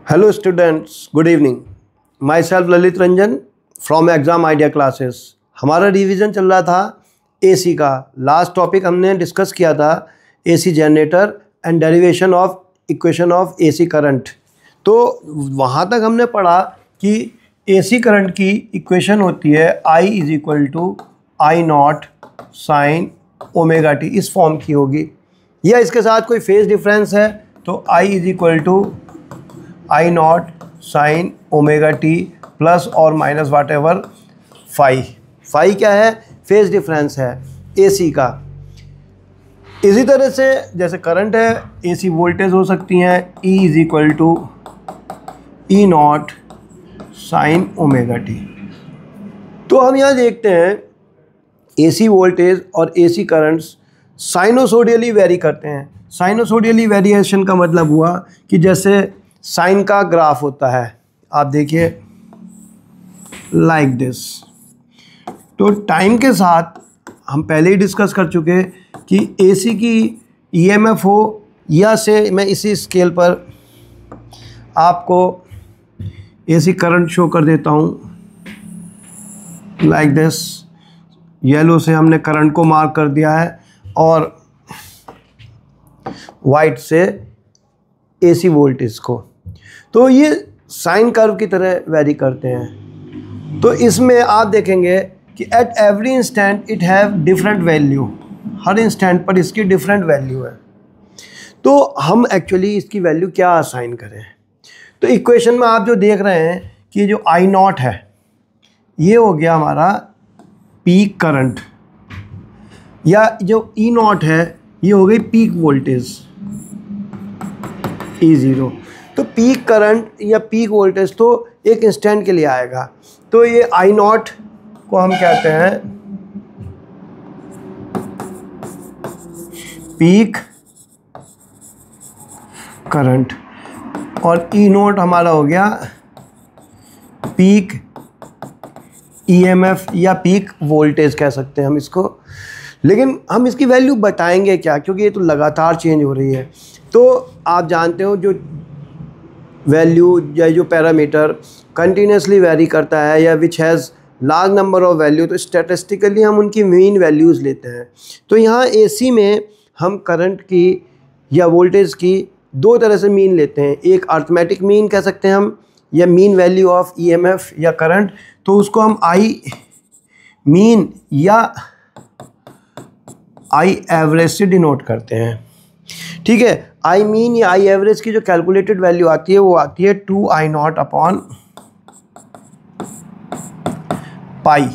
Hello students, good evening. Myself Lalit Ranjan from Exam Idea Classes. हमारा revision चल रहा था एसी का. लास्ट टॉपिक हमने डिस्कस किया था AC generator and derivation of equation of AC current. तो वहाँ तक हमने पढ़ा कि एसी करंट की इक्वेशन होती है I is equal to I not sine omega t. इस फॉर्म की होगी, या इसके साथ कोई फेज डिफरेंस है तो I is equal to I not sine omega T plus और माइनस वाट एवर फाई क्या है, फेज डिफरेंस है एसी का. इसी तरह से जैसे करंट है, एसी वोल्टेज हो सकती हैं E is equal to E not sine omega t. तो हम यहाँ देखते हैं एसी वोल्टेज और एसी करंट्स साइनोसोडियली वेरी करते हैं. साइनोसोडियली वेरिएशन का मतलब हुआ कि जैसे साइन का ग्राफ होता है, आप देखिए लाइक दिस. तो टाइम के साथ हम पहले ही डिस्कस कर चुके कि एसी की ईएमएफ हो, या से मैं इसी स्केल पर आपको एसी करंट शो कर देता हूँ लाइक दिस. येलो से हमने करंट को मार्क कर दिया है और वाइट से एसी वोल्टेज को. तो ये साइन कर्व की तरह वेरी करते हैं. तो इसमें आप देखेंगे कि at every instant it have different value. Her instant पर इसकी डिफरेंट वैल्यू है. तो हम एक्चुअली इसकी वैल्यू क्या असाइन करें. तो इक्वेशन में आप जो देख रहे हैं कि जो आई नॉट है ये हो गया हमारा पीक करंट, या जो ई नॉट है ये हो गई पीक वोल्टेज E0. तो पीक करंट या पीक वोल्टेज तो एक इंस्टेंट के लिए आएगा. तो ये आई नॉट को हम कहते हैं पीक करंट, और ई नोट हमारा हो गया पीक ईएमएफ या पीक वोल्टेज कह सकते हैं हम इसको. लेकिन हम इसकी वैल्यू बताएंगे क्या, क्योंकि ये तो लगातार चेंज हो रही है. तो आप जानते हो जो वैल्यू या जो पैरामीटर कंटिन्यूसली वेरी करता है या which has large number of value, तो स्टैटिस्टिकली हम उनकी मीन वैल्यूज़ लेते हैं. तो यहाँ एसी में हम करंट की या वोल्टेज की दो तरह से मीन लेते हैं. एक अर्थमेटिक मीन कह सकते हैं हम, या मीन वैल्यू ऑफ ईएमएफ या करंट. तो उसको हम आई मीन या आई एवरेज से डिनोट करते हैं. ठीक है. आई मीन या आई एवरेज की जो कैलकुलेटेड वैल्यू आती है वो आती है 2 आई नॉट अपॉन पाई.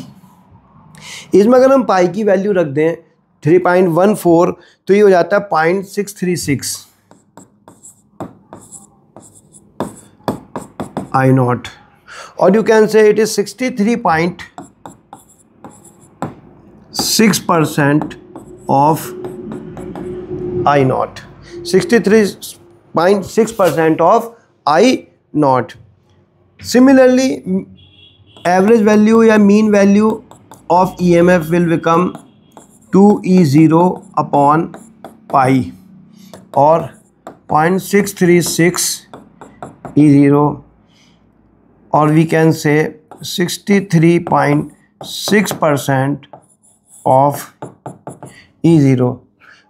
इसमें अगर हम पाई की वैल्यू रख दें 3.14 तो ये हो जाता है 0.636 आई नॉट, और you can say it is 63.6% of I naught. 63.6% of I naught. Similarly average value या mean value of EMF will become 2E0 upon pi, और 0.636 E0, और वी कैन से 63.6% ऑफ E0.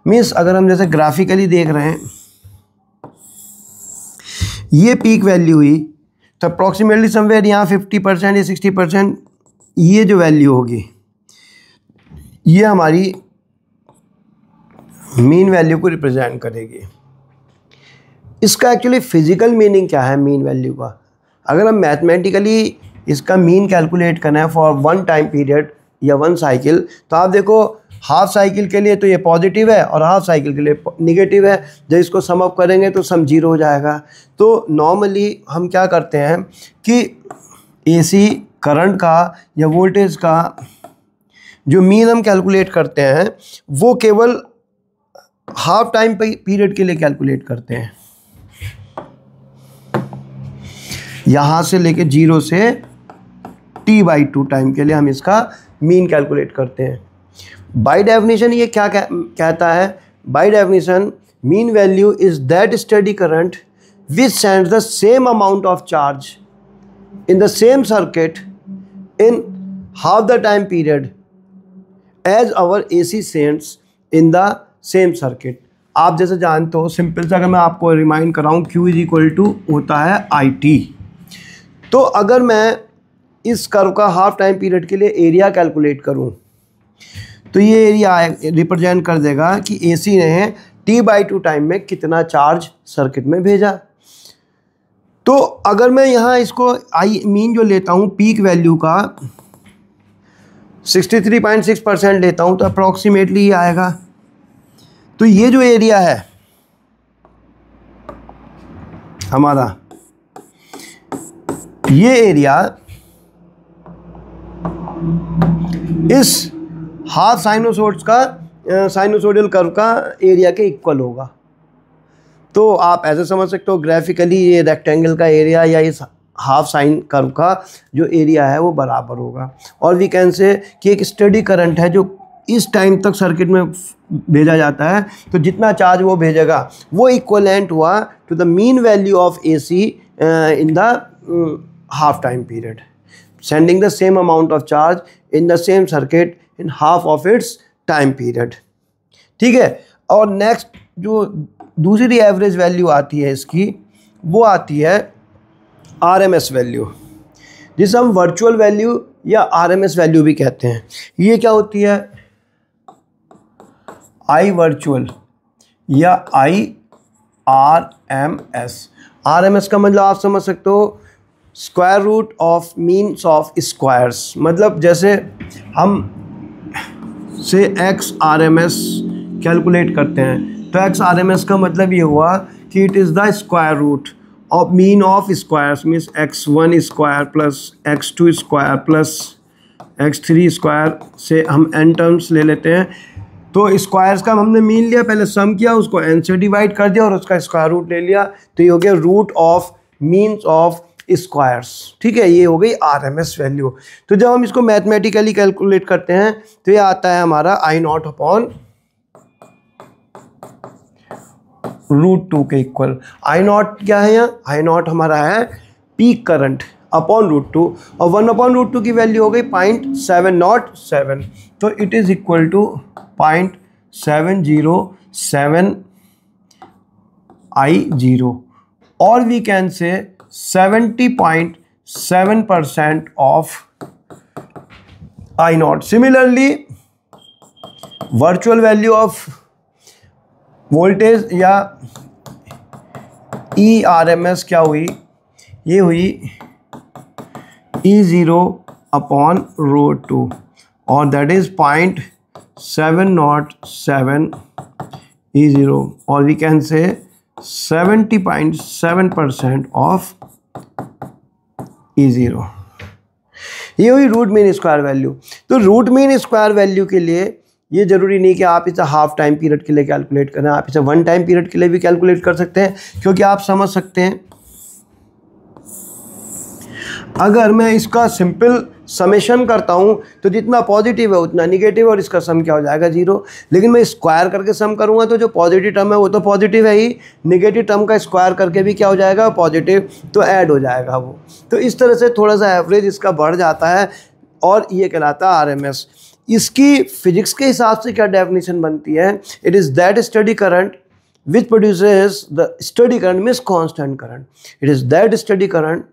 मीन्स अगर हम जैसे graphically देख रहे हैं ये पीक वैल्यू हुई तो अप्रॉक्सीमेटली समवेयर यहाँ 50% या 60% ये जो वैल्यू होगी ये हमारी मीन वैल्यू को रिप्रेजेंट करेगी. इसका एक्चुअली फिजिकल मीनिंग क्या है मीन वैल्यू का. अगर हम मैथमेटिकली इसका मीन कैलकुलेट करना है फॉर वन टाइम पीरियड या वन साइकिल, तो आप देखो हाफ साइकिल के लिए तो ये पॉजिटिव है और हाफ साइकिल के लिए निगेटिव है. जब इसको सम अप करेंगे तो सम जीरो हो जाएगा. तो नॉर्मली हम क्या करते हैं कि एसी करंट का या वोल्टेज का जो मीन हम कैलकुलेट करते हैं वो केवल हाफ टाइम पीरियड के लिए कैलकुलेट करते हैं. यहाँ से लेके 0 से T/2 टाइम के लिए हम इसका मीन कैलकुलेट करते हैं. बाय डेफिनेशन ये क्या कहता है. By definition mean value is that steady current which sends the same amount of charge in the same circuit in half the time period as our AC sends in the same circuit. आप जैसे जानते हो, simple से अगर मैं आपको remind कराऊँ, Q is equal to होता है IT। तो अगर मैं इस कर्व का हाफ टाइम पीरियड के लिए एरिया कैलकुलेट करूँ तो ये एरिया रिप्रेजेंट कर देगा कि AC ने T/2 टाइम में कितना चार्ज सर्किट में भेजा। तो अगर मैं यहाँ इसको आई मीन जो लेता हूँ पीक वैल्यू का 63.6% लेता हूँ तो अप्रॉक्सीमेटली ये आएगा। तो ये जो एरिया है हमारा, ये एरिया इस हाफ साइनोसॉइड्स का साइनोसॉइडल कर्व का एरिया के इक्वल होगा। तो आप ऐसे समझ सकते हो ग्राफिकली ये रेक्टेंगल का एरिया या इस हाफ साइन कर्व का जो एरिया है वो बराबर होगा। और वी कैन से कि एक स्टेडी करंट है जो इस टाइम तक सर्किट में भेजा जाता है, तो जितना चार्ज वो भेजेगा वो इक्वलेंट हुआ to the mean value of AC in the half time period, sending the same amount of charge in the same circuit in half of its time period. ठीक है। और नेक्स्ट जो दूसरी एवरेज वैल्यू आती है इसकी, वो आती है RMS वैल्यू, जिसे हम वर्चुअल वैल्यू या RMS वैल्यू भी कहते हैं। ये क्या होती है? I वर्चुअल या IRMS। RMS का मतलब आप समझ सकते हो square root of means of squares. मतलब जैसे हम से XRMS कैलकुलेट करते हैं तो XRMS का मतलब ये हुआ कि it is the square root of mean of squares, means x1 square plus x2 square plus x3 square से हम n टर्म्स ले लेते हैं। तो स्क्वायर्स का हमने मीन लिया, पहले सम किया, उसको n से डिवाइड कर दिया और उसका स्क्वायर रूट ले लिया, तो ये हो गया root of means of squares. ठीक है, ये हो गई RMS वैल्यू। तो जब हम इसको मैथमेटिकली कैलकुलेट करते हैं तो ये आता है हमारा I0 अपॉन √2 के इक्वल। I0 क्या है यहाँ? I0 हमारा है पीक करंट अपॉन √2 और 1/√2 की वैल्यू हो गई 0.707। तो it is equal to 0.707 I0 और we can say 70.7% of I0। Similarly virtual value of voltage या ERMS क्या हुई? ये हुई E0 अपॉन √2 और दैट इज 0.707 E0 और we can say 70.7% of E0। ये हुई रूट मीन स्क्वायर वैल्यू। तो रूट मीन स्क्वायर वैल्यू के लिए ये ज़रूरी नहीं कि आप इसे हाफ टाइम पीरियड के लिए कैलकुलेट करें, आप इसे वन टाइम पीरियड के लिए भी कैलकुलेट कर सकते हैं। क्योंकि आप समझ सकते हैं अगर मैं इसका सिंपल समेशन करता हूं तो जितना पॉजिटिव है उतना निगेटिव और इसका सम क्या हो जाएगा 0। लेकिन मैं स्क्वायर करके सम करूंगा तो जो पॉजिटिव टर्म है वो तो पॉजिटिव है ही, निगेटिव टर्म का स्क्वायर करके भी क्या हो जाएगा? पॉजिटिव, तो ऐड हो जाएगा वो। तो इस तरह से थोड़ा सा एवरेज इसका बढ़ जाता है और ये कहलाता है RMS। इसकी फिजिक्स के हिसाब से क्या डेफिनेशन बनती है? It is that study current which produces the steady current means constant current. It is that steady current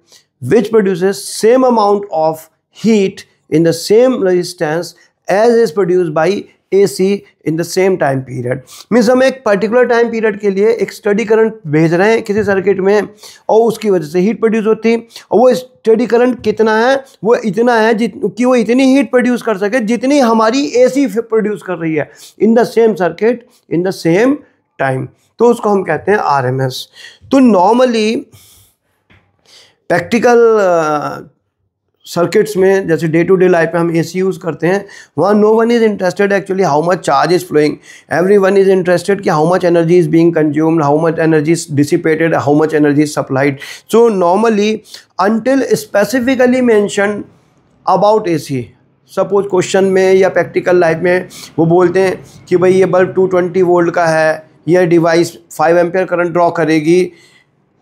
which produces same amount of heat in the same resistance as is produced by AC in the same time period. Means हम एक particular time period के लिए एक study current भेज रहे हैं किसी circuit में और उसकी वजह से हीट प्रोड्यूस होती है, और वो स्टडी करंट कितना है? वो इतना है कि वो इतनी हीट प्रोड्यूस कर सके जितनी हमारी AC प्रोड्यूस कर रही है इन the same circuit in the same time. तो उसको हम कहते हैं RMS। तो नॉर्मली प्रैक्टिकल सर्किट्स में जैसे डे टू डे लाइफ में हम AC यूज़ करते हैं, वहाँ no one is interested actually how much charge is flowing, every one is interested कि how much energy is being consumed, how much energy is dissipated, how much energy is supplied. So normally until specifically mention about AC, suppose question में या practical life में वो बोलते हैं कि भाई ये बल्ब 220 वोल्ट का है, यह डिवाइस 5 एम्पियर करंट ड्रॉ करेगी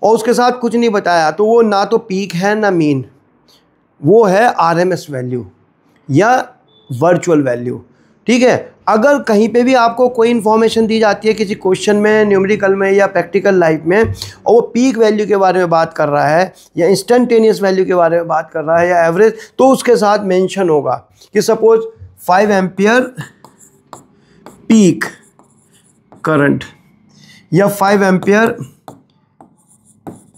और उसके साथ कुछ नहीं बताया, तो वो ना तो पीक है ना मीन, वो है आरएमएस वैल्यू या वर्चुअल वैल्यू। ठीक है, अगर कहीं पे भी आपको कोई इन्फॉर्मेशन दी जाती है किसी क्वेश्चन में, न्यूमेरिकल में या प्रैक्टिकल लाइफ में, और वो पीक वैल्यू के बारे में बात कर रहा है या इंस्टेंटेनियस वैल्यू के बारे में बात कर रहा है या एवरेज, तो उसके साथ मेंशन होगा कि सपोज 5 एम्पियर पीक करंट या 5 एम्पियर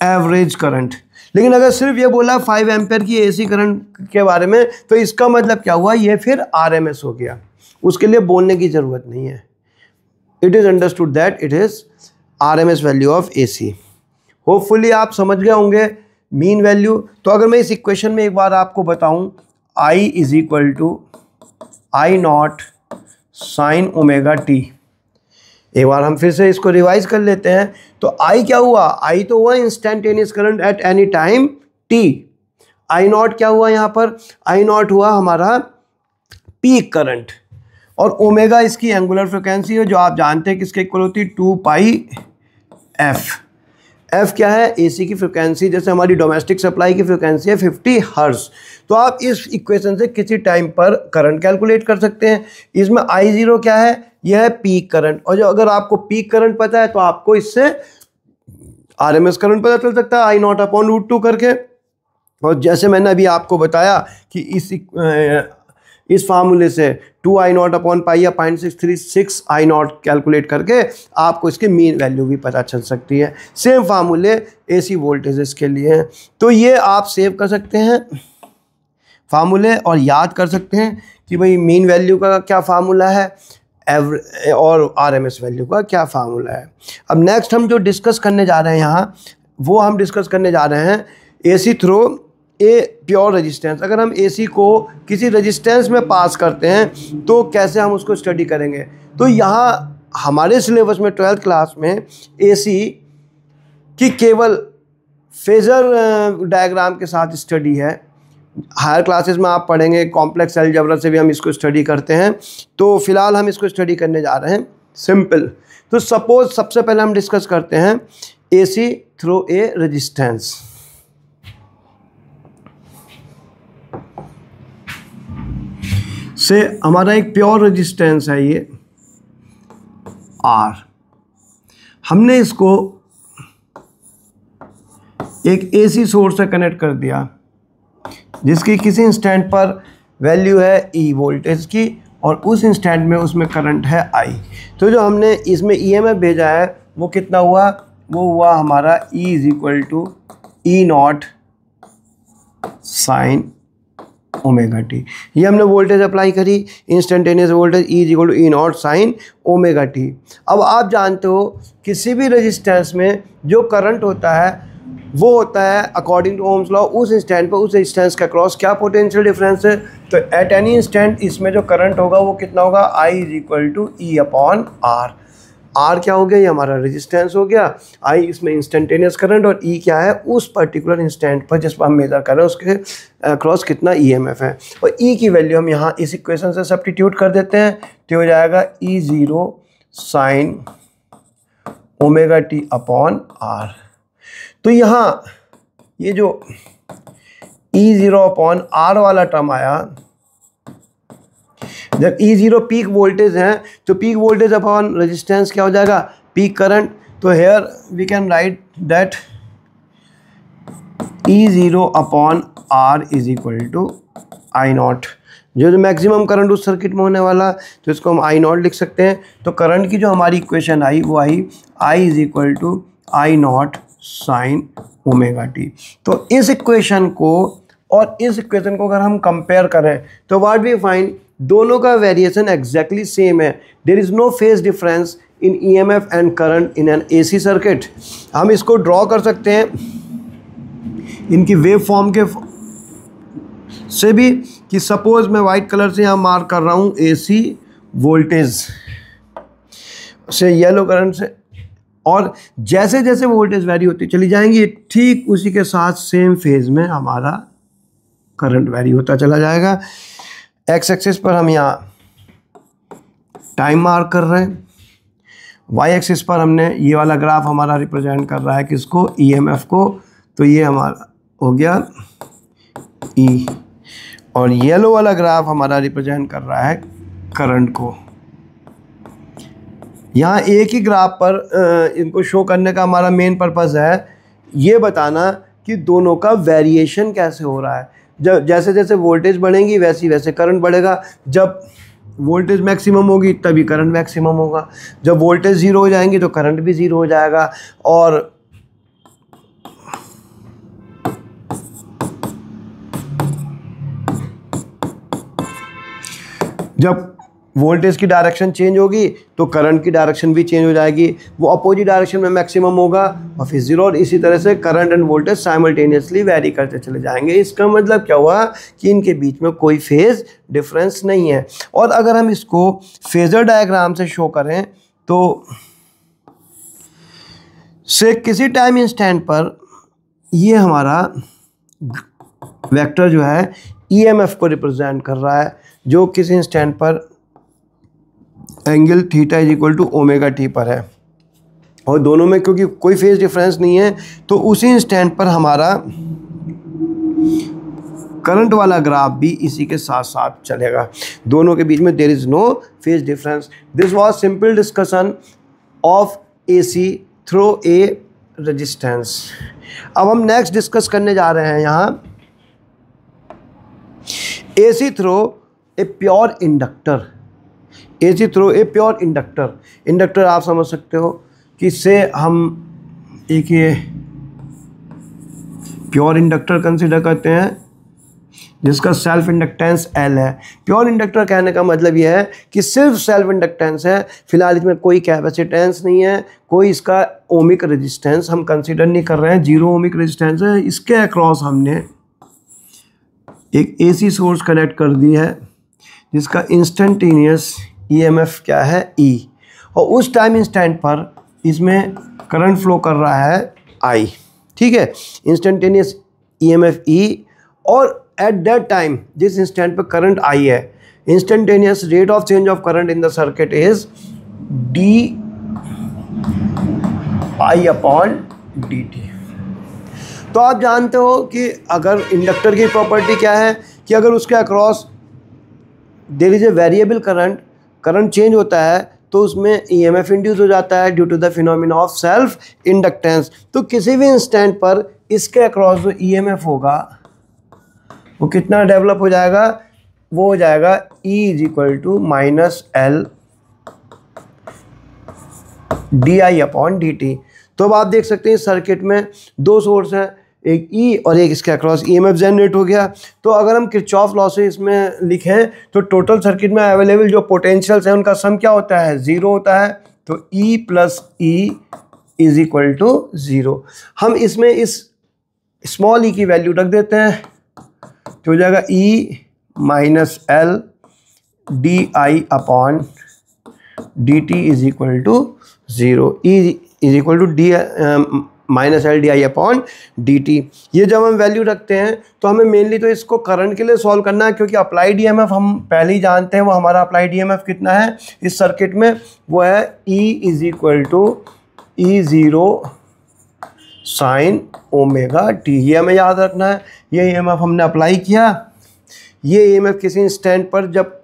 एवरेज करंट। लेकिन अगर सिर्फ ये बोला 5 एम्पियर की एसी करंट के बारे में, तो इसका मतलब क्या हुआ, ये फिर आरएमएस हो गया, उसके लिए बोलने की ज़रूरत नहीं है। It is understood that it is RMS value of AC. Hopefully आप समझ गए होंगे मीन वैल्यू। तो अगर मैं इस इक्वेशन में एक बार आपको बताऊं, I is equal to I not sine omega t, एक बार हम फिर से इसको रिवाइज कर लेते हैं। तो I क्या हुआ, I तो हुआ instantaneous current at any time t। I not क्या हुआ यहाँ पर, आई नॉट हुआ हमारा पीक करंट, और ओमेगा इसकी एंगुलर फ्रिक्वेंसी है जो आप जानते हैं किसके इक्वल होती है, 2 पाई एफ। एफ क्या है, एसी की फ्रिक्वेंसी, जैसे हमारी डोमेस्टिक सप्लाई की फ्रिक्वेंसी है 50 हर्ट्ज। तो आप इस इक्वेशन से किसी टाइम पर करंट कैलकुलेट कर सकते हैं। इसमें I0 क्या है, यह है पीक करंट, और जो अगर आपको पीक करंट पता है तो आपको इससे आरएमएस करंट पता चल सकता है आई नॉट अपॉन रूट 2 करके। और जैसे मैंने अभी आपको बताया कि इस फार्मूले से 2 आई नॉट अपॉन पाई या 0.636 आई नॉट कैलकुलेट करके आपको इसके मीन वैल्यू भी पता चल सकती है। सेम फार्मूले एसी वोल्टेजेस के लिए हैं। तो ये आप सेव कर सकते हैं फार्मूले और याद कर सकते हैं कि भाई मीन वैल्यू का क्या फार्मूला है और आरएमएस वैल्यू का क्या फार्मूला है। अब नेक्स्ट हम जो डिस्कस करने जा रहे हैं यहाँ, वो हम डिस्कस करने जा रहे हैं AC through a pure resistance. अगर हम एसी को किसी रेजिस्टेंस में पास करते हैं तो कैसे हम उसको स्टडी करेंगे। तो यहाँ हमारे सिलेबस में 12th क्लास में एसी की केवल फेजर डायग्राम के साथ स्टडी है। हायर क्लासेस में आप पढ़ेंगे कॉम्प्लेक्स अलजेब्रा से भी हम इसको स्टडी करते हैं। तो फिलहाल हम इसको स्टडी करने जा रहे हैं सिंपल। तो सपोज सबसे पहले हम डिस्कस करते हैं एसी थ्रू ए रेजिस्टेंस। से हमारा एक प्योर रेजिस्टेंस है ये R। हमने इसको एक एसी सोर्स से कनेक्ट कर दिया जिसकी किसी इंस्टेंट पर वैल्यू है E वोल्टेज की, और उस इंस्टेंट में उसमें करंट है I। तो जो हमने इसमें EMF भेजा है वो कितना हुआ, वो हुआ हमारा E is equal to E not sine omega t. ये हमने वोल्टेज अप्लाई करी, instantaneous voltage E is equal to E not sine omega t. अब आप जानते हो किसी भी रेजिस्टेंस में जो करंट होता है वो होता है अकॉर्डिंग टू ओम्स लॉ उस इंस्टेंट पर उस रेजिस्टेंस के अक्रॉस क्या पोटेंशियल डिफरेंस है। तो एट एनी इंस्टेंट इसमें जो करंट होगा वो कितना होगा, I is equal to E upon R. R क्या हो गया, ये हमारा रेजिस्टेंस हो गया, आई इसमें इंस्टेंटेनियस करंट, और ई क्या है उस पर्टिकुलर इंस्टेंट पर जिस पर हम मेजर कर रहे हैं उसके क्रॉस कितना ईएमएफ है। और ई की वैल्यू हम यहाँ इस इक्वेशन से सब्स्टिट्यूट कर देते हैं तो हो जाएगा E0 sine omega t upon R. तो यहाँ ये जो E0 अपॉन आर वाला टर्म आया, जब E0 पीक वोल्टेज है तो पीक वोल्टेज अपॉन रेजिस्टेंस क्या हो जाएगा, पीक करंट। तो here we can write that E0 upon R is equal to I naught. जो मैक्सिमम करंट उस सर्किट में होने वाला तो इसको हम आई नॉट लिख सकते हैं। तो करंट की जो हमारी इक्वेशन आई वो आई I is equal to I not sine omega t. तो इस इक्वेशन को और इस इक्वेशन को अगर हम कंपेयर करें तो व्हाट वी फाइंड, दोनों का वेरिएशन एग्जैक्टली सेम है। There is no phase difference in EMF and current in an AC circuit. हम इसको ड्रॉ कर सकते हैं इनकी वेव फॉर्म के से भी, कि सपोज मैं वाइट कलर से यहाँ मार्क कर रहा हूँ एसी वोल्टेज से येलो करंट से, और जैसे जैसे वोल्टेज वैरी होती चली जाएंगी ठीक उसी के साथ सेम फेज में हमारा करंट वैरी होता चला जाएगा। एक्स एक्सिस पर हम यहाँ टाइम मार्क कर रहे हैं वाई एक्सिस पर हमने ये वाला ग्राफ हमारा रिप्रेजेंट कर रहा है किसको, ईएमएफ को, तो ये हमारा हो गया ई, और येलो वाला ग्राफ हमारा रिप्रेजेंट कर रहा है करंट को। यहाँ एक ही ग्राफ पर इनको शो करने का हमारा मेन पर्पस है ये बताना कि दोनों का वेरिएशन कैसे हो रहा है। जब जैसे जैसे वोल्टेज बढ़ेंगी वैसे वैसे करंट बढ़ेगा। जब वोल्टेज मैक्सिमम होगी तभी करंट मैक्सिमम होगा, जब वोल्टेज ज़ीरो हो जाएंगी तो करंट भी ज़ीरो हो जाएगा, और जब वोल्टेज की डायरेक्शन चेंज होगी तो करंट की डायरेक्शन भी चेंज हो जाएगी, वो अपोजिट डायरेक्शन में मैक्सिमम होगा और फिर ज़ीरो, और इसी तरह से current and voltage simultaneously vary करते चले जाएंगे। इसका मतलब क्या हुआ कि इनके बीच में कोई फेज़ डिफरेंस नहीं है। और अगर हम इसको फेज़र डायग्राम से शो करें तो से किसी टाइम इंस्टेंट पर ये हमारा वेक्टर जो है ईएमएफ को रिप्रेजेंट कर रहा है, जो किसी इंस्टेंट पर angle theta is equal to omega t पर है, और दोनों में क्योंकि कोई फेज डिफरेंस नहीं है तो उसी इंस्टेंट पर हमारा करंट वाला ग्राफ भी इसी के साथ साथ चलेगा। दोनों के बीच में there is no phase difference. This was simple discussion of AC through a resistance. अब हम नेक्स्ट डिस्कस करने जा रहे हैं यहाँ AC through a pure inductor. AC through a pure inductor, inductor आप समझ सकते हो कि इससे हम एक ये प्योर इंडक्टर कंसिडर करते हैं जिसका सेल्फ इंडक्टेंस एल है। प्योर इंडक्टर कहने का मतलब ये है कि सिर्फ सेल्फ इंडक्टेंस है, फिलहाल इसमें कोई कैपेसिटेंस नहीं है, कोई इसका ओमिक रेजिस्टेंस हम कंसिडर नहीं कर रहे हैं, जीरो ओमिक रेजिस्टेंस है। इसके अक्रॉस हमने एक एसी सोर्स कनेक्ट कर दी है जिसका इंस्टेंटेनियस ईएमएफ क्या है, ई, और उस टाइम इंस्टेंट पर इसमें करंट फ्लो कर रहा है आई, ठीक है, इंस्टेंटेनियस ईएमएफ ई, और एट दैट टाइम जिस इंस्टेंट पर करंट आई है, instantaneous rate of change of current in the circuit is D I upon D t. तो आप जानते हो कि अगर इंडक्टर की प्रॉपर्टी क्या है कि अगर उसके across there is a variable current, current change होता है तो उसमें ईएमएफ इंड्यूस हो जाता है due to the phenomena of self inductance. तो किसी भी इंस्टेंट पर इसके अक्रॉस जो ईएमएफ होगा वो कितना डेवलप हो जाएगा, वो हो जाएगा E is equal to minus L D I upon D t. तो अब आप देख सकते हैं इस सर्किट में दो सोर्स हैं, एक ई और एक इसके अक्रॉस ईएमएफ जनरेट हो गया। तो अगर हम किरचॉफ लॉ से इसमें लिखें तो टोटल सर्किट में अवेलेबल जो पोटेंशियल्स हैं उनका सम क्या होता है, ज़ीरो होता है। तो E plus E is equal to zero. हम इसमें इस स्मॉल ई की वैल्यू रख देते हैं तो हो जाएगा E minus L D I upon D T is equal to zero. E is equal to D minus L D I upon D T. ये जब हम वैल्यू रखते हैं तो हमें मेनली तो इसको करंट के लिए सॉल्व करना है, क्योंकि अप्लाइड ईएमएफ हम पहले ही जानते हैं, वो हमारा अप्लाइड ईएमएफ कितना है इस सर्किट में, वो है E is equal to E zero sine omega t. ये हमें याद रखना है। ये ईएमएफ हमने अप्लाई किया, ये ईएमएफ किसी इंस्टेंट पर जब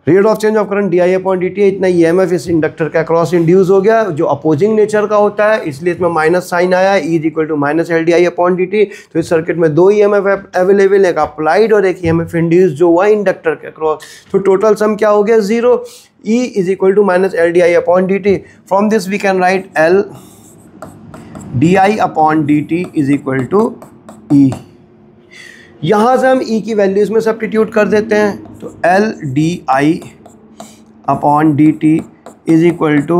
rate of change of current D I upon D T, इतना ईएमएफ इस इंडक्टर के अक्रॉस इंड्यूस हो गया जो अपोजिंग नेचर का होता है, इसलिए इसमें माइनस साइन आया, E is equal to minus L D I upon D t. तो इस सर्किट में दो ईएमएफ अवेलेबल है, एक अप्लाइड और एक ईएमएफ इंड्यूस जो हुआ इंडक्टर के अक्रॉस। तो टोटल सम क्या हो गया, zero. E is equal to minus L D I upon D T. From this we can write L D I upon D T is equal to E. यहाँ से हम ई की values में substitute कर देते हैं तो L D I upon D T is equal to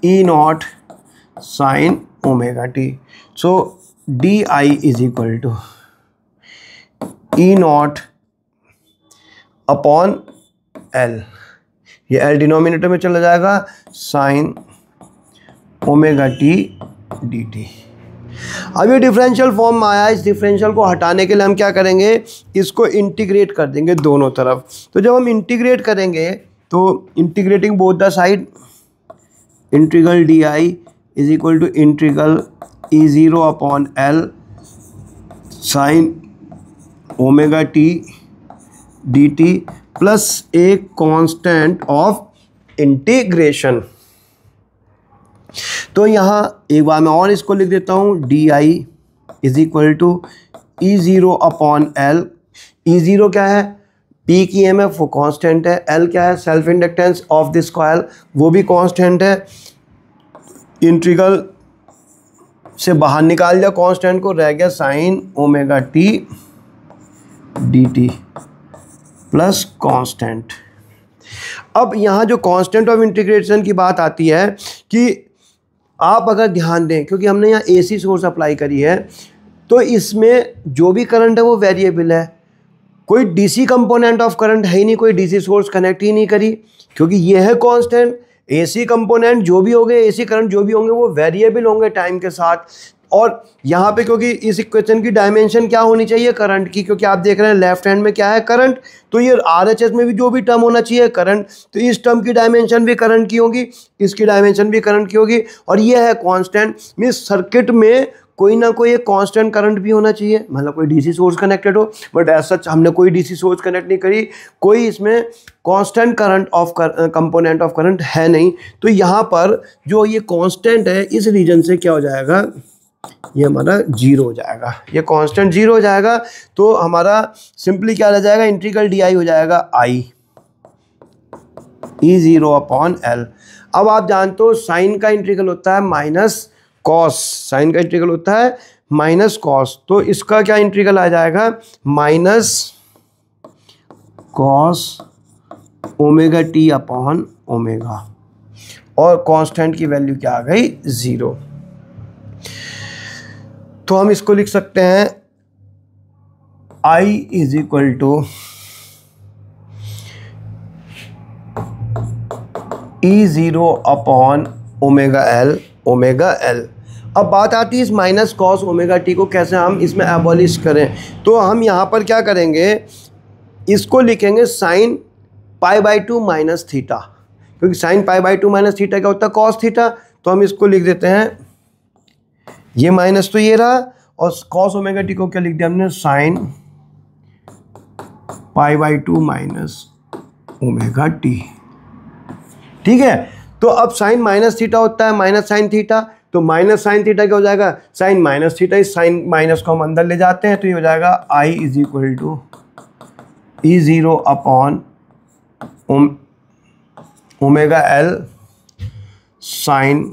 E not sine omega t. So d I is equal to E naught upon L, ये एल डिनोमिनेटर में चला जाएगा, sine omega t d t. अब ये differential form में आया, इस differential को हटाने के लिए हम क्या करेंगे, इसको इंटीग्रेट कर देंगे दोनों तरफ। तो जब हम इंटीग्रेट करेंगे तो integrating both the side integral d I is equal to integral E0 upon L sine omega t d t plus एक कांस्टेंट ऑफ इंटीग्रेशन। तो यहाँ एक बार मैं और इसको लिख देता हूँ, d I is equal to E0 upon L। E0 क्या है, P की EMF वो कांस्टेंट है, L क्या है, self inductance of this coil वो भी कांस्टेंट है। इंटीग्रल से बाहर निकाल दिया कांस्टेंट को, रह गया sign omega t d t plus constant. अब यहाँ जो कांस्टेंट ऑफ इंटीग्रेशन की बात आती है कि आप अगर ध्यान दें, क्योंकि हमने यहाँ AC सोर्स अप्लाई करी है, तो इसमें जो भी करंट है वो वेरिएबल है, कोई DC कंपोनेंट ऑफ करंट है ही नहीं, कोई DC सोर्स कनेक्ट ही नहीं करी, क्योंकि ये है कांस्टेंट। AC कंपोनेंट जो भी होंगे, AC करंट जो भी होंगे वो वेरिएबल होंगे टाइम के साथ। और यहाँ पे क्योंकि इस इक्वेशन की डायमेंशन क्या होनी चाहिए, करंट की, क्योंकि आप देख रहे हैं लेफ्ट हैंड में क्या है, करंट, तो ये RHS में भी जो भी टर्म होना चाहिए करंट, तो इस टर्म की डायमेंशन भी करंट की होगी, इसकी डायमेंशन भी करंट की होगी। और ये है कांस्टेंट, मींस सर्किट में कोई ना कोई एक कांस्टेंट करंट भी होना चाहिए, मतलब कोई DC सोर्स कनेक्टेड हो, बट एज सच हमने कोई DC सोर्स कनेक्ट नहीं करी, कोई इसमें constant current of component of current है नहीं। तो यहाँ पर जो ये कांस्टेंट है इस रीजन से क्या हो जाएगा, ये हमारा जीरो हो जाएगा, ये कांस्टेंट जीरो हो जाएगा। तो हमारा सिंपली क्या रह जाएगा, इंटीग्रल डी आई हो जाएगा आई E0 अपॉन L। अब आप जानते हो साइन का इंटीग्रल होता है माइनस कॉस, साइन का इंटीग्रल होता है माइनस कॉस, तो इसका क्या इंटीग्रल आ जाएगा, minus cos omega t upon omega, और कांस्टेंट की वैल्यू क्या आ गई, 0। तो हम इसको लिख सकते हैं I is equal to E0 upon omega L, omega L। अब बात आती है इस माइनस कॉस ओमेगा टी को कैसे हम इसमें एबॉलिश करें। तो हम यहाँ पर क्या करेंगे, इसको लिखेंगे sine pi by two minus theta, क्योंकि sine pi by two minus theta क्या होता है, कॉस थीटा। तो हम इसको लिख देते हैं, ये माइनस तो ये रहा, और कॉस ओमेगा टी को क्या लिख दिया हमने, sign pi by two minus omega T. ठीक है, तो अब साइन माइनस थीटा होता है माइनस साइन थीटा, तो माइनस साइन थीटा क्या हो जाएगा, साइन माइनस थीटा, इस साइन माइनस को हम अंदर ले जाते हैं, तो ये हो जाएगा I is equal to E0 upon omega L sine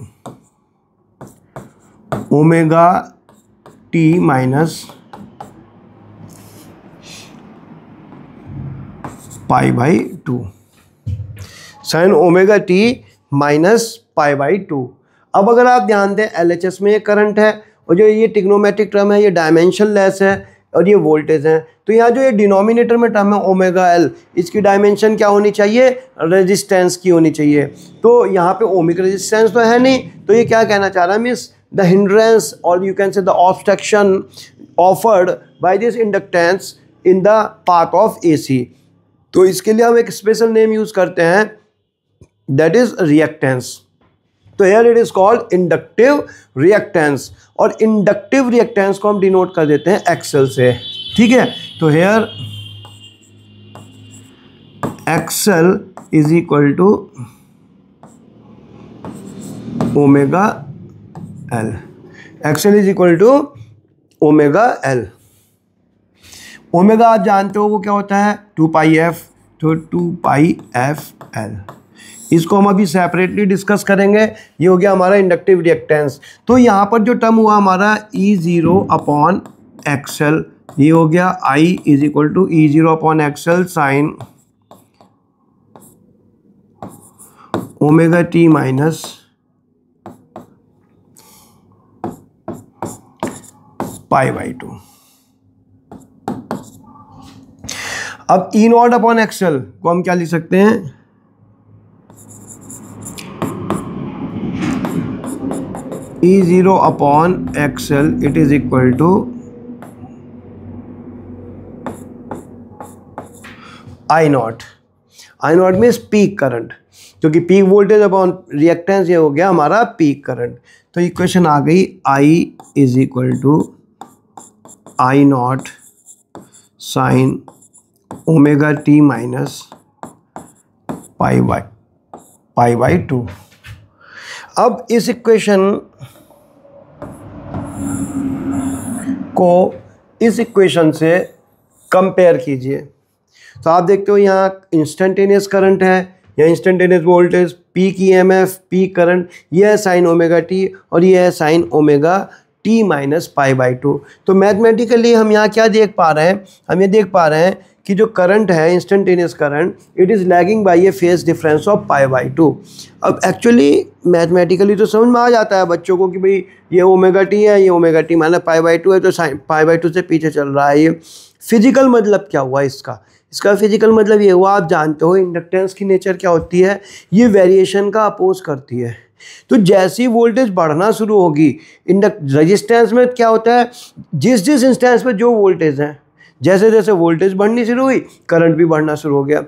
omega T minus pi by two, sine omega T minus pi by two. अब अगर आप ध्यान दें LHS में ये करंट है, और जो ये ट्रिग्नोमेट्रिक टर्म है ये डायमेंशन लेस है, और ये वोल्टेज है। तो यहाँ जो ये डिनोमिनेटर में टर्म है ओमेगा L, इसकी डायमेंशन क्या होनी चाहिए, रेजिस्टेंस की होनी चाहिए। तो यहाँ पे ओमिक रेजिस्टेंस तो है नहीं, तो ये क्या कहना चाह रहा है, मीन्स द हिंड्रेंस और यू कैन से the obstruction offered by this inductance in the path of AC। तो इसके लिए हम एक स्पेशल नेम यूज करते हैं, दैट इज रिएक्टेंस। तो here it is called inductive reactance, और इंडक्टिव रिएक्टेंस को हम डिनोट कर देते हैं एक्सेल से। ठीक है, तो here X L is equal to omega L, X L is equal to omega L। Omega आप जानते हो वो क्या होता है, 2 पाई f, तो 2 पाई f L। इसको हम अभी सेपरेटली डिस्कस करेंगे। ये हो गया हमारा इंडक्टिव रिएक्टेंस। तो यहाँ पर जो टर्म हुआ हमारा E0 अपॉन एक्सएल, ये हो गया I is equal to E0 upon X L sine omega T minus pi by two. अब E0 अपॉन एक्सएल को हम क्या लिख सकते हैं, E0 upon X L it is equal to I0। I0 means peak current. क्योंकि पीक वोल्टेज अपॉन रिएक्टेंस ये हो गया हमारा पीक करंट। तो इक्वेशन आ गई I is equal to I not sine omega T minus pi by 2। अब इस इक्वेशन को इस इक्वेशन से कंपेयर कीजिए तो आप देखते हो यहाँ इंस्टेंटेनियस करंट है, या instantaneous voltage, peak EMF, peak current, ये है साइन ओमेगा टी और ये है sign omega T minus pi by 2। तो मैथमेटिकली हम यहाँ क्या देख पा रहे हैं, हम ये देख पा रहे हैं कि जो करंट है instantaneous current, it is lagging by a phase difference of pi by 2। अब एक्चुअली मैथमेटिकली तो समझ में आ जाता है बच्चों को कि भाई ये ओमेगा टी है, ये omega T minus pi by 2 है, तो साइन पाई बाई 2 से पीछे चल रहा है। ये फिजिकल मतलब क्या हुआ इसका फिजिकल मतलब ये हुआ, आप जानते हो इंडक्टेंस की नेचर क्या होती है, ये वेरिएशन का अपोज करती है। तो जैसी वोल्टेज बढ़ना शुरू होगी रेजिस्टेंस में क्या होता है, जिस इंस्टेंस पे जो वोल्टेज है, जैसे जैसे वोल्टेज बढ़नी शुरू हुई करंट भी बढ़ना शुरू हो गया।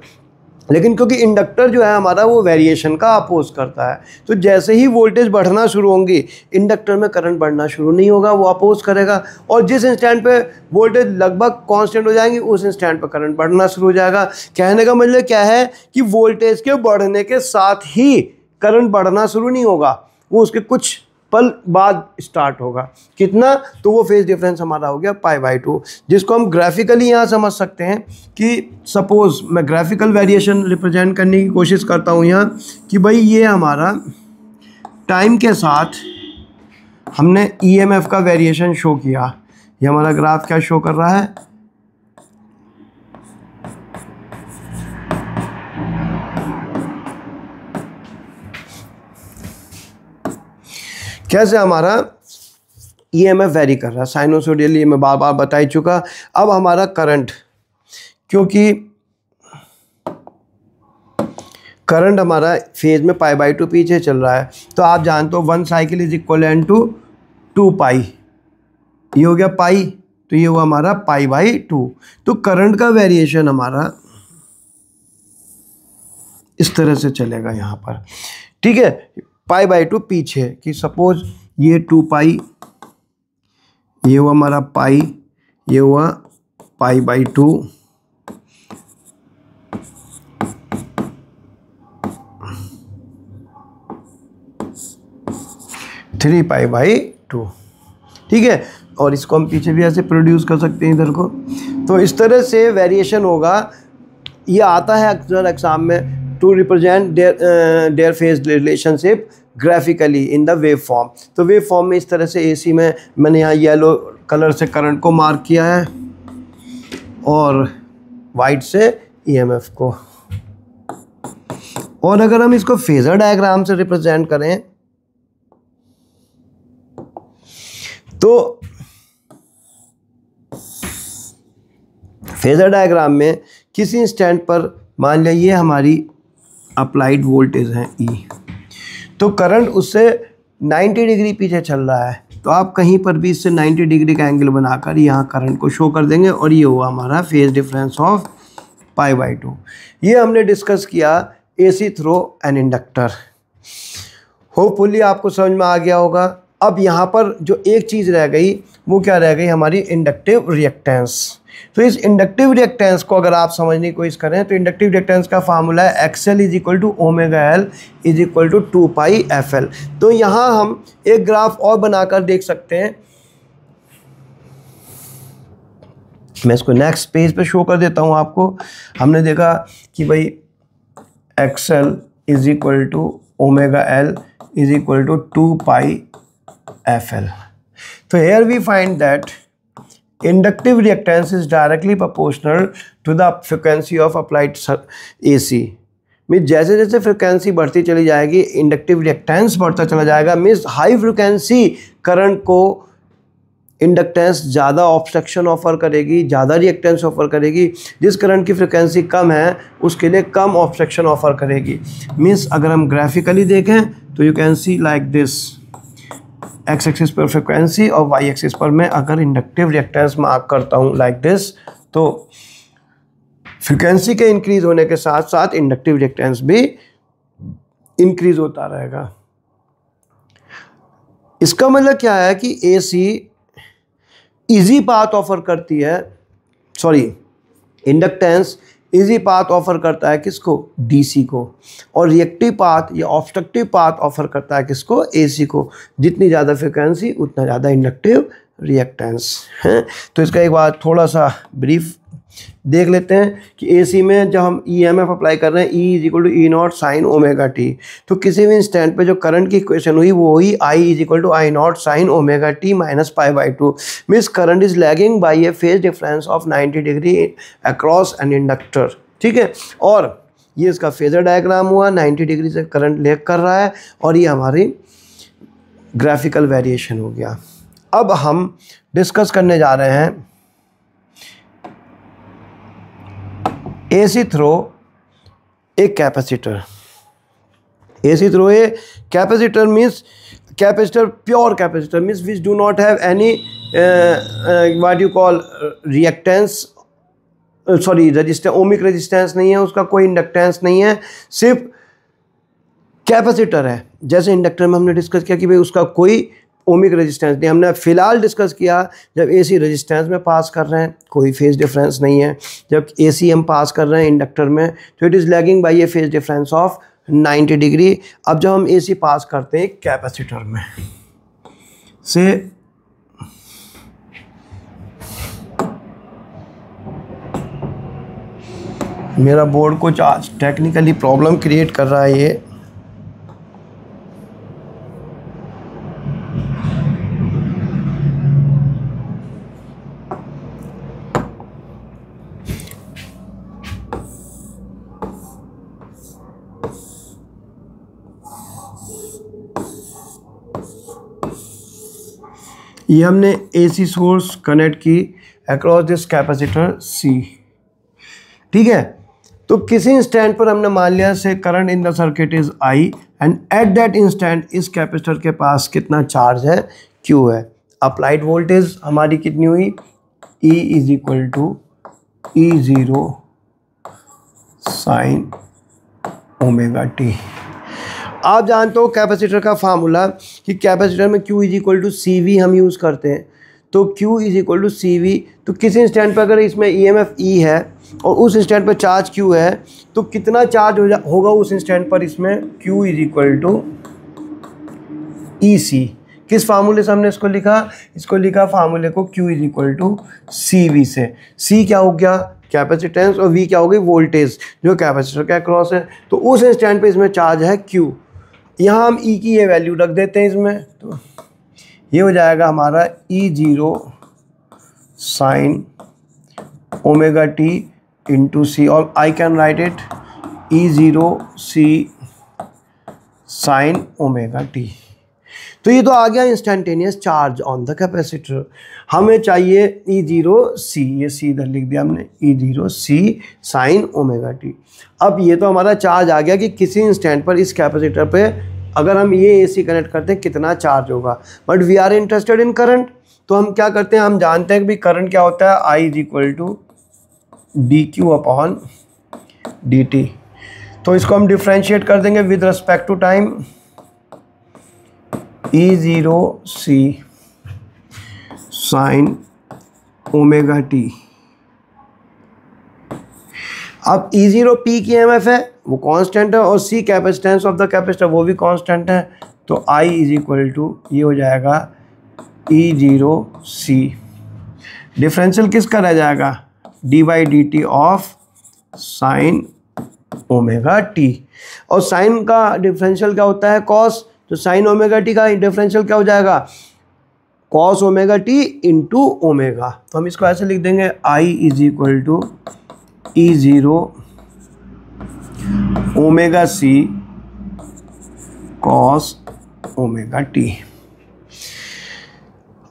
लेकिन क्योंकि इंडक्टर जो है हमारा वो वेरिएशन का अपोज करता है, तो जैसे ही वोल्टेज बढ़ना शुरू होंगी इंडक्टर में करंट बढ़ना शुरू नहीं होगा, वो अपोज करेगा। और जिस इंस्टेंट पे वोल्टेज लगभग कांस्टेंट हो जाएंगी उस इंस्टेंट पे करंट बढ़ना शुरू हो जाएगा। कहने का मतलब क्या है कि वोल्टेज के बढ़ने के साथ ही करंट बढ़ना शुरू नहीं होगा, वो उसके कुछ पल बाद स्टार्ट होगा। कितना, तो वो फेज डिफरेंस हमारा हो गया पाई बाई 2, जिसको हम ग्राफिकली यहाँ समझ सकते हैं कि सपोज मैं ग्राफिकल वेरिएशन रिप्रेजेंट करने की कोशिश करता हूँ यहाँ कि भाई ये हमारा टाइम के साथ हमने ईएमएफ का वेरिएशन शो किया। ये हमारा ग्राफ क्या शो कर रहा है, कैसे हमारा ईएमएफ वेरी कर रहा है साइनोसोडियली, मैं बार बार बता ही चुका। अब हमारा करंट, क्योंकि करंट हमारा फेज में पाई बाई 2 पीछे चल रहा है, तो आप जानते हो 1 साइकिल इज इक्वल टू 2 पाई, ये हो गया पाई, तो ये हुआ हमारा पाई बाई 2। तो करंट का वेरिएशन हमारा इस तरह से चलेगा यहाँ पर, ठीक है। पाई बाई 2 पीछे कि सपोज ये 2 पाई, ये हुआ हमारा पाई, ये हुआ पाई बाई 2, थ्री पाई बाई 2, ठीक है। और इसको हम पीछे भी ऐसे प्रोड्यूस कर सकते हैं इधर को। तो इस तरह से वेरिएशन होगा। ये आता है अक्सर एग्जाम में, to represent their phase relationship graphically in the wave form. तो वेव फॉर्म में इस तरह से एसी में मैंने यहाँ येलो कलर से करंट को मार्क किया है और वाइट से ईएमएफ को। और अगर हम इसको फेजर डायग्राम से रिप्रेजेंट करें तो फेजर डायग्राम में किसी इंस्टेंट पर मान लिया ये हमारी अप्लाइड वोल्टेज है E, तो करंट उससे 90 डिग्री पीछे चल रहा है, तो आप कहीं पर भी इससे 90 डिग्री का एंगल बनाकर यहाँ करंट को शो कर देंगे और ये हुआ हमारा phase difference of pi by 2। ये हमने डिस्कस किया AC through an inductor. Hopefully आपको समझ में आ गया होगा। अब यहाँ पर जो एक चीज़ रह गई वो क्या रह गई, हमारी इंडक्टिव रिएक्टेंस। तो इस इंडक्टिव रिएक्टेंस को अगर आप समझने की कोशिश करें तो इंडक्टिव रिएक्टेंस का फार्मूला है X L is equal to omega L is equal to 2 pi F L. तो यहाँ हम एक ग्राफ और बनाकर देख सकते हैं, मैं इसको नेक्स्ट पेज पे शो कर देता हूँ आपको। हमने देखा कि भाई X L is equal to omega L is equal to 2 pi F L. तो here we find that inductive reactance is directly proportional to the frequency of applied AC। Mean जैसे जैसे फ्रिक्वेंसी बढ़ती चली जाएगी इंडक्टिव रिएक्टेंस बढ़ता चला जाएगा। Means high frequency current को इंडक्टेंस ज़्यादा ऑब्स्ट्रक्शन ऑफर करेगी, ज़्यादा रिएक्टेंस ऑफर करेगी। जिस करंट की फ्रिक्वेंसी कम है उसके लिए कम ऑब्स्ट्रक्शन ऑफर करेगी। मीन्स अगर हम ग्राफिकली देखें तो you can see like this, x axis पर फ्रिक्वेंसी और वाई एक्सिस पर मैं अगर इंडक्टिव रिएक्टेंस मार्क करता हूँ लाइक दिस, तो फ्रिक्वेंसी के इंक्रीज होने के साथ साथ इंडक्टिव रिएक्टेंस भी इंक्रीज होता रहेगा। इसका मतलब क्या है कि AC इजी पाथ ऑफर करती है, sorry inductance easy path offer करता है किसको, DC को, और रिएक्टिव पाथ या ऑब्स्ट्रक्टिव पाथ ऑफर करता है किसको, AC को। जितनी ज़्यादा फ्रिक्वेंसी उतना ज़्यादा इंडक्टिव रिएक्टेंस है। तो इसका एक बार थोड़ा सा ब्रीफ देख लेते हैं कि AC में जब हम EMF अप्लाई कर रहे हैं, E = E0 sin ωt, तो किसी भी इंस्टेंट पे जो करंट की इक्वेशन हुई वो हुई I = I0 sin ωt - π/2, means current is lagging by a phase difference of 90 degree across an inductor. ठीक है, और ये इसका फेजर डायग्राम हुआ, 90 डिग्री से करंट लैग कर रहा है, और ये हमारी ग्राफिकल वेरिएशन हो गया। अब हम डिस्कस करने जा रहे हैं AC through a capacitor. AC through a capacitor means capacitor, pure capacitor means which do not have any what you call reactance, sorry resistance, ohmic resistance नहीं है उसका, कोई इंडक्टेंस नहीं है, सिर्फ कैपेसिटर है। जैसे इंडक्टर में हमने डिस्कस किया कि भाई उसका कोई ओमिक रेजिस्टेंस नहीं, हमने फिलहाल डिस्कस किया जब AC रेजिस्टेंस में पास कर रहे हैं कोई फेज डिफरेंस नहीं है, जब AC हम पास कर रहे हैं इंडक्टर में तो it is lagging by a phase difference of 90 degree. अब जब हम AC पास करते हैं कैपेसिटर में से, मेरा बोर्ड कुछ आज टेक्निकली प्रॉब्लम क्रिएट कर रहा है ये हमने AC सोर्स कनेक्ट की अक्रॉस दिस कैपेसिटर C। ठीक है, तो किसी इंस्टेंट पर हमने मान लिया से current in the circuit is I and at that instant इस कैपेसिटर के पास कितना चार्ज है, Q है। अप्लाइड वोल्टेज हमारी कितनी हुई, E = E0 sin ωt। आप जानते हो कैपेसिटर का फार्मूला कि कैपेसिटर में Q = CV हम यूज़ करते हैं, तो Q = CV। तो किसी इंस्टेंट पर अगर इसमें EMF E है और उस इंस्टेंट पर चार्ज Q है तो कितना चार्ज होगा उस इंस्टेंट पर, इसमें Q = EC। किस फार्मूले से हमने इसको लिखा फार्मूले को Q = CV से। C क्या हो गया, कैपेसिटेंस, और V क्या हो गई, वोल्टेज जो कैपेसिटर के अक्रॉस है। तो उस इंस्टेंट पे इसमें चार्ज है Q, यहाँ हम E की ये वैल्यू रख देते हैं इसमें, तो ये हो जाएगा हमारा E0 sin ωt into C, और I can write it E0 C sin ωt। तो ये तो आ गया instantaneous charge on the capacitor. हमें चाहिए E0 C, ये C इधर लिख दिया हमने, E0 C sin ωt। अब ये तो हमारा चार्ज आ गया कि किसी इंस्टेंट पर इस कैपेसिटर पे अगर हम ये AC कनेक्ट करते हैं कितना चार्ज होगा, but we are interested in current. तो हम क्या करते हैं, हम जानते हैं कि भाई करंट क्या होता है, I = dQ/dt। तो इसको हम डिफ्रेंशिएट कर देंगे with respect to time, E0 C sin ωt। अब E0 P की EMF है वो कांस्टेंट है, और C capacitance of the capacitor वो भी कांस्टेंट है। तो I = ये हो जाएगा E0 C, डिफरेंशियल किसका रह जाएगा, d/dt ऑफ sin ωt। और साइन का डिफरेंशियल क्या होता है, cos, तो sin ωt का डिफरेंशियल क्या हो जाएगा, cos ωt इंटू ओमेगा। तो हम इसको ऐसे लिख देंगे I = E0 ωc cos ωt।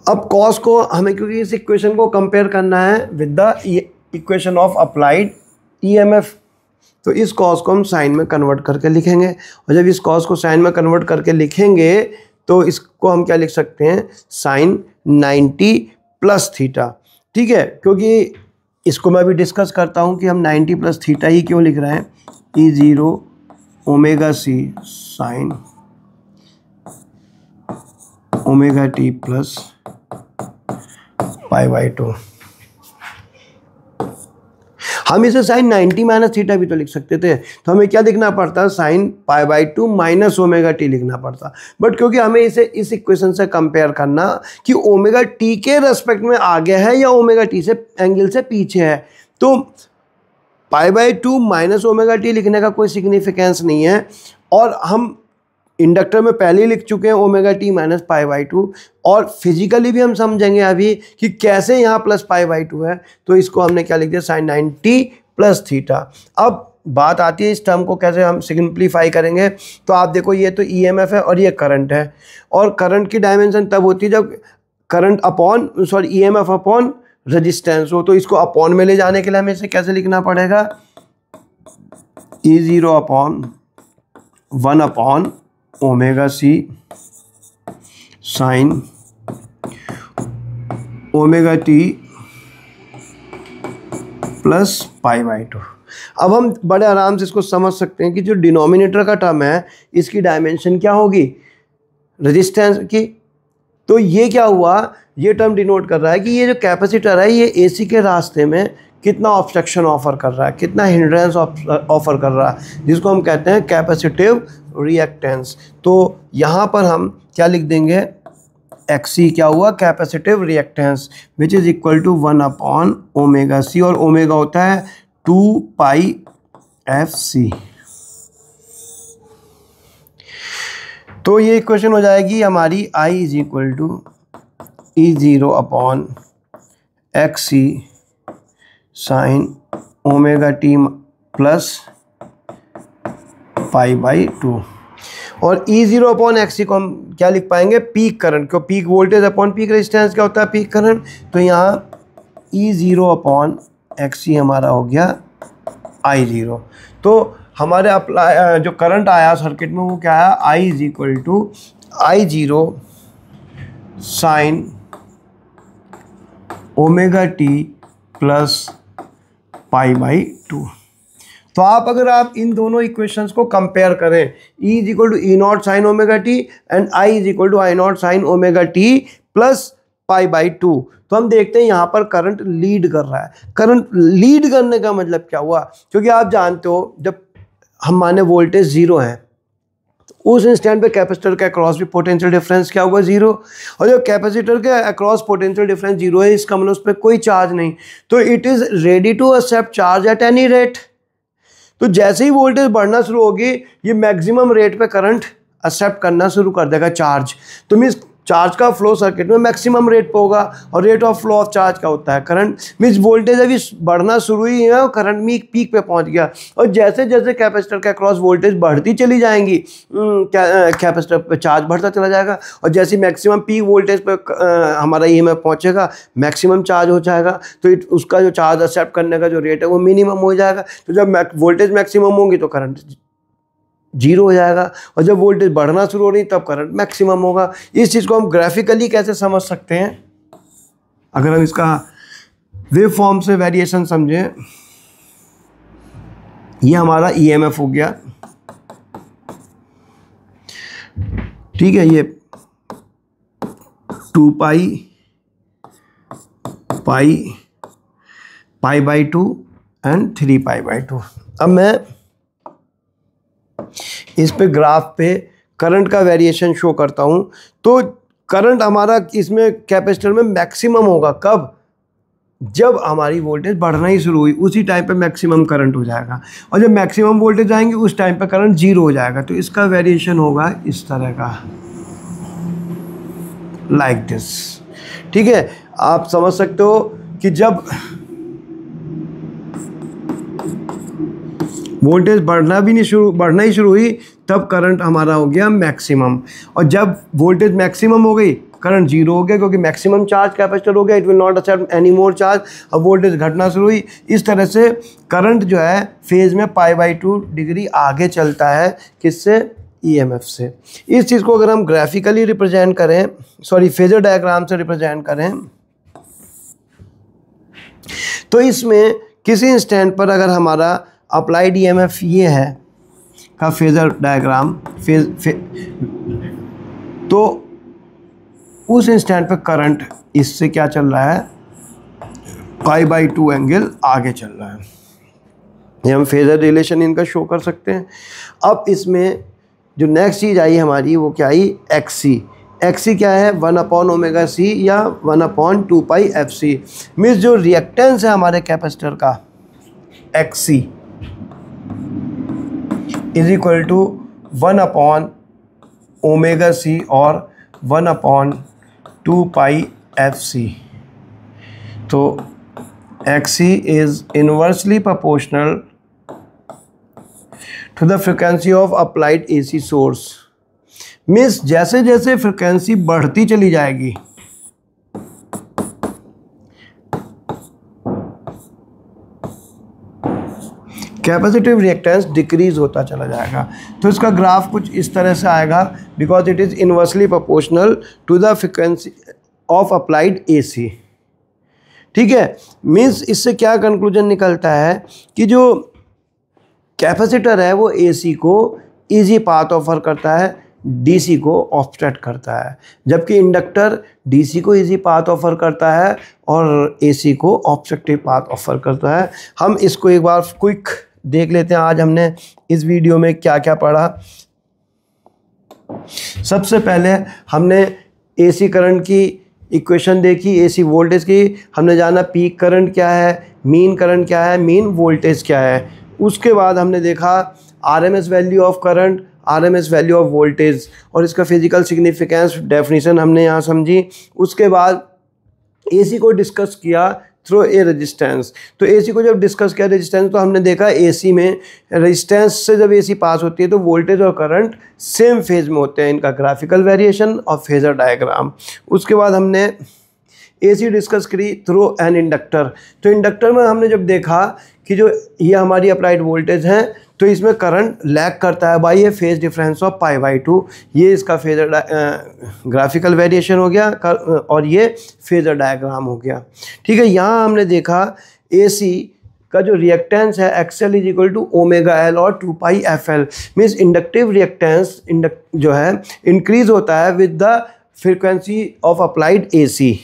अब cos को हमें, क्योंकि इस इक्वेशन को कंपेयर करना है with the equation of applied EMF, तो इस cos को हम साइन में कन्वर्ट करके लिखेंगे। और जब इस cos को साइन में कन्वर्ट करके लिखेंगे तो इसको हम क्या लिख सकते हैं, sin 90 + थीटा। ठीक है, क्योंकि इसको मैं अभी डिस्कस करता हूँ कि हम 90 + थीटा ही क्यों लिख रहे हैं। E0 omega C sine omega T plus pi by 2। हम इसे साइन 90 माइनस थीटा भी तो लिख सकते थे, तो हमें क्या लिखना पड़ता, sign pi by 2 minus omega T लिखना पड़ता। बट क्योंकि हमें इसे इस इक्वेशन से कंपेयर करना कि ओमेगा टी के रेस्पेक्ट में आगे है या ओमेगा टी से एंगल से पीछे है, तो पाई बाई 2 माइनस ओमेगा टी लिखने का कोई सिग्निफिकेंस नहीं है। और हम इंडक्टर में पहले ही लिख चुके हैं omega T minus pi by 2, और फिजिकली भी हम समझेंगे अभी कि कैसे यहाँ प्लस पाई बाई 2 है, तो इसको हमने क्या लिख दिया, साइन 90 प्लस थीटा। अब बात आती है इस टर्म को कैसे हम सिंप्लीफाई करेंगे। तो आप देखो, ये तो ईएमएफ है और ये करंट है, और करंट की डायमेंशन तब होती है जब current upon EMF upon resistance हो। तो इसको अपॉन में ले जाने के लिए हमें इसे कैसे लिखना पड़ेगा, E0 upon 1 upon omega C sine omega T plus pi by 2। अब हम बड़े आराम से इसको समझ सकते हैं कि जो डिनोमिनेटर का टर्म है इसकी डायमेंशन क्या होगी, रेजिस्टेंस की। तो ये क्या हुआ, ये टर्म डिनोट कर रहा है कि ये जो कैपेसिटर है ये एसी के रास्ते में कितना ऑब्स्ट्रक्शन ऑफर कर रहा है, कितना हिंड्रेंस ऑफर कर रहा है, जिसको हम कहते हैं कैपेसिटिव रिएक्टेंस। तो यहाँ पर हम क्या लिख देंगे, XC क्या हुआ, capacitive reactance, which is equal to 1 upon omega C, और ओमेगा होता है 2 पाई FC। तो ये इक्वेशन हो जाएगी हमारी I is equal to E0 upon XC sine omega T plus pi by 2। और E0 अपॉन XC को हम क्या लिख पाएंगे, पीक करंट, क्यों peak voltage upon peak resistance क्या होता है, पीक करंट। तो यहाँ E0 अपॉन XC हमारा हो गया I0। तो हमारे अप्लाई जो करंट आया सर्किट में वो क्या आया, I is equal to I0 sine omega T plus pi by 2। तो अगर आप इन दोनों इक्वेशंस को कंपेयर करें, E is equal to E not sine omega T and I is equal to I not sine omega T plus pi by 2, तो हम देखते हैं यहाँ पर करंट लीड कर रहा है। करंट लीड करने का मतलब क्या हुआ, क्योंकि आप जानते हो जब हम माने वोल्टेज 0 है, उस इंस्टेंट पे कैपेसिटर के अक्रॉस भी पोटेंशियल डिफरेंस क्या होगा, 0। और जब कैपेसिटर के अक्रॉस पोटेंशियल डिफरेंस 0 है, इसका मतलब उस पर कोई चार्ज नहीं, तो it is ready to accept charge at any rate. तो जैसे ही वोल्टेज बढ़ना शुरू होगी, ये मैक्सिमम रेट पे करंट एक्सेप्ट करना शुरू कर देगा चार्ज। तो मीन्स चार्ज का फ्लो सर्किट में मैक्सिमम रेट पे होगा, और rate of flow of charge का होता है करंट। मीन्स वोल्टेज अभी बढ़ना शुरू ही है और करंट पीक पे पहुंच गया, और जैसे जैसे कैपेसिटर के अक्रॉस वोल्टेज बढ़ती चली जाएंगी, कैपेसिटर पे चार्ज बढ़ता चला जाएगा, और जैसे मैक्सिमम पीक वोल्टेज पे हमारा ई में पहुंचेगा, मैक्सिमम चार्ज हो जाएगा, तो उसका जो चार्ज एक्सेप्ट करने का जो रेट है वो मिनिमम हो जाएगा। तो जब वोल्टेज मैक्सिमम होंगी तो करंट 0 हो जाएगा, और जब वोल्टेज बढ़ना शुरू हो रही तब करंट मैक्सिमम होगा। इस चीज़ को हम ग्राफिकली कैसे समझ सकते हैं, अगर हम इसका वेव फॉर्म से वेरिएशन समझें, ये हमारा ईएमएफ हो गया, ठीक है, ये 2 पाई बाई 2 एंड 3 पाई बाई 2। अब मैं इस पे ग्राफ पे करंट का वेरिएशन शो करता हूँ। तो करंट हमारा इसमें कैपेसिटर में मैक्सिमम होगा कब, जब हमारी वोल्टेज बढ़ना ही शुरू हुई, उसी टाइम पे मैक्सिमम करंट हो जाएगा, और जब मैक्सिमम वोल्टेज आएंगे उस टाइम पे करंट 0 हो जाएगा। तो इसका वेरिएशन होगा इस तरह का, लाइक दिस, ठीक है। आप समझ सकते हो कि जब वोल्टेज बढ़ना ही शुरू हुई तब करंट हमारा हो गया मैक्सिमम, और जब वोल्टेज मैक्सिमम हो गई करंट 0 हो गया, क्योंकि मैक्सिमम चार्ज कैपेसिटर हो गया, it will not accept any more charge. अब वोल्टेज घटना शुरू हुई। इस तरह से करंट जो है फेज में पाई बाई 2 डिग्री आगे चलता है, किससे, ईएमएफ से। इस चीज़ को अगर हम ग्राफिकली रिप्रेजेंट करें, फेजर डायग्राम से रिप्रेजेंट करें, तो इसमें किसी इंस्टेंट पर अगर हमारा अप्लाइड ईएमएफ ये है, का फेज़र डायग्राम तो उस इंस्टेंट पे करंट इससे क्या चल रहा है, π/2 एंगल आगे चल रहा है। ये हम फेज़र रिलेशन इनका शो कर सकते हैं। अब इसमें जो नेक्स्ट चीज़ आई हमारी वो क्या आई, XC। XC क्या है, 1/ωc या 1/2πfc। मीन्स जो रिएक्टेंस है हमारे कैपेसिटर का XC is equal to 1/ωc और 1/2πfc। तो XC is inversely proportional to the frequency of applied AC source। Means जैसे जैसे फ्रिक्वेंसी बढ़ती चली जाएगी कैपेसिटिव रिएक्टेंस डिक्रीज होता चला जाएगा। तो इसका ग्राफ कुछ इस तरह से आएगा, because it is inversely proportional to the frequency of applied AC। ठीक है, मीन्स इससे क्या कंक्लूजन निकलता है कि जो कैपेसिटर है वो AC को इजी पाथ ऑफर करता है, DC को ऑब्स्ट्रैक्ट करता है, जबकि इंडक्टर DC को इजी पाथ ऑफर करता है और AC को ऑब्स्ट्रक्टिव पाथ ऑफर करता है। हम इसको एक बार क्विक देख लेते हैं। आज हमने इस वीडियो में क्या क्या पढ़ा। सबसे पहले हमने AC करंट की इक्वेशन देखी, AC वोल्टेज की, हमने जाना पीक करंट क्या है, मीन करंट क्या है, मीन वोल्टेज क्या है। उसके बाद हमने देखा RMS value of current, RMS value of voltage और इसका फिजिकल सिग्निफिकेंस डेफिनेशन हमने यहाँ समझी। उसके बाद AC को डिस्कस किया थ्रू ए रेजिस्टेंस। तो AC को जब डिस्कस किया रेजिस्टेंस, तो हमने देखा AC में रेजिस्टेंस से जब AC पास होती है तो वोल्टेज और करंट सेम फेज में होते हैं, इनका ग्राफिकल वेरिएशन और फेजर डायग्राम। उसके बाद हमने AC डिस्कस करी थ्रू एन इंडक्टर। तो इंडक्टर में हमने जब देखा कि जो ये हमारी अप्लाइड वोल्टेज है तो इसमें करंट लैग करता है by a phase difference of π/2। ये इसका फेजर ग्राफिकल वेरिएशन हो गया और ये फेजर डायग्राम हो गया। ठीक है, यहाँ हमने देखा AC का जो रिएक्टेंस है XL is equal to ω/L और 2πfL। मीन्स इंडक्टिव रिएक्टेंस जो है इंक्रीज होता है with the frequency of applied AC।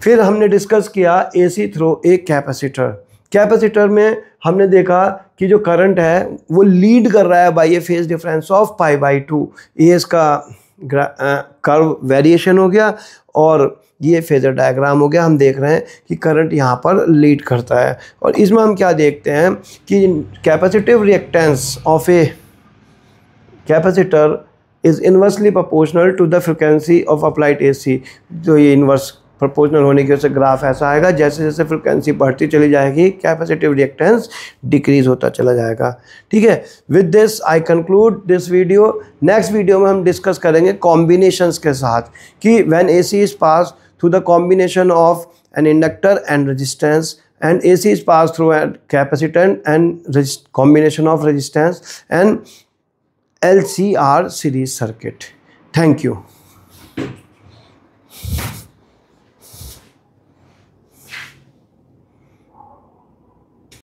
फिर हमने डिस्कस किया AC थ्रू एक कैपेसिटर। कैपेसिटर में हमने देखा कि जो करंट है वो लीड कर रहा है by a phase difference of π/2। ये इसका कर्व वेरिएशन हो गया और ये फेजर डायग्राम हो गया। हम देख रहे हैं कि करंट यहाँ पर लीड करता है और इसमें हम क्या देखते हैं कि capacitive reactance of a capacitor is inversely proportional to the frequency of applied AC। जो ये इन्वर्स प्रोपोर्शनल होने की वजह से ग्राफ ऐसा आएगा, जैसे जैसे फ्रिक्वेंसी बढ़ती चली जाएगी कैपेसिटिव रिएक्टेंस डिक्रीज होता चला जाएगा। ठीक है, with this I conclude this video. Next video में हम डिस्कस करेंगे कॉम्बिनेशंस के साथ कि when AC is pass through the combination of an inductor and resistance and AC is passed through a capacitor and combination of resistance and LCR series circuit. Thank you.